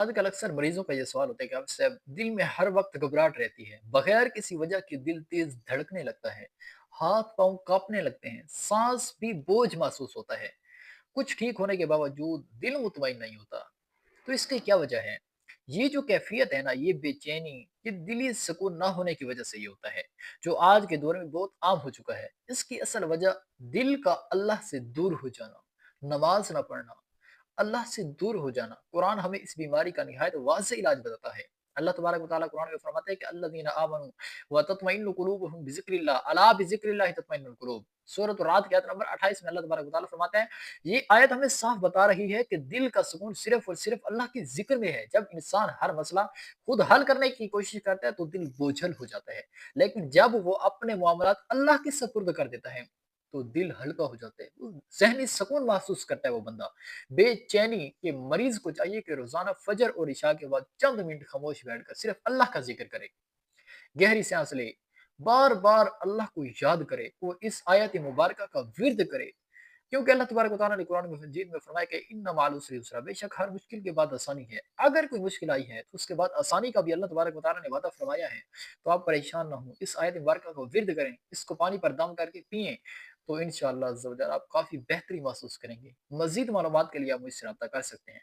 आजकल अक्सर मरीजों का ये सवाल होता है कि अब साहब दिल में हर वक्त घबराहट रहती है, बगैर किसी वजह के दिल तेज धड़कने लगता है, हाथ पांव कांपने लगते हैं, सांस भी बोझ महसूस होता है। कुछ ठीक होने के बावजूद दिल मुतमईन नहीं होता। तो इसकी क्या वजह है? ये जो कैफियत है ना, ये बेचैनी, ये दिली सुकून ना होने की वजह से ये होता है, जो आज के दौर में बहुत आम हो चुका है। इसकी असल वजह दिल का अल्लाह से दूर हो जाना, नमाज ना पढ़ना, अल्लाह से दूर हो जाना। कुरान हमें इस बीमारी का निहायत वाज़ेह इलाज बताता है। अल्लाह तबारक व तआला कुरान में फरमाता है कि अल्लज़ीना आमनू व तत्मइन्नु क़ुलूबुहुम बिज़िक्रिल्लाह अला बिज़िक्रिल्लाहि तत्मइन्नुल क़ुलूब। सूरत रात की आयत नंबर 28 में अल्लाह तबारक व तआला फरमाते हैं, ये आयत हमें साफ बता रही है कि दिल का सुकून सिर्फ़ और सिर्फ़ अल्लाह के ज़िक्र में है। जब इंसान हर मसला खुद हल करने की कोशिश करता है तो दिल बोझल हो जाता है। लेकिन जब वो अपने मामलात अल्लाह के सुपुर्द कर देता है, तो दिल हल्का हो जाता है। वो ज़हनी सुकून महसूस करता है वो बंदा। बेचैनी के मरीज को चाहिए कि रोजाना फजर और इशा के बाद चंद मिनट खामोश बैठकर सिर्फ अल्लाह का जिक्र करे, गहरी सांस ले, बार बार अल्लाह को याद करे और इस आयत मुबारक का विर्द करे। क्योंकि अल्लाह तबारक व तआला ने कुरान मजीद में फरमाया कि इन्ना माल उसरी युसरा, बेशक हर मुश्किल के बाद आसानी है। अगर कोई मुश्किल आई है तो उसके बाद आसानी का भी अल्लाह तबारक व तआला ने वादा फरमाया है। तो आप परेशान ना हो, इस आयत मुबारक को विर्द करें, इसको पानी पर दम करके पिएं, तो इंशाअल्लाह अज़्ज़ा वजल आप काफ़ी बेहतरी महसूस करेंगे। मज़ीद मालूमात के लिए आप मुझसे राब्ता कर सकते हैं।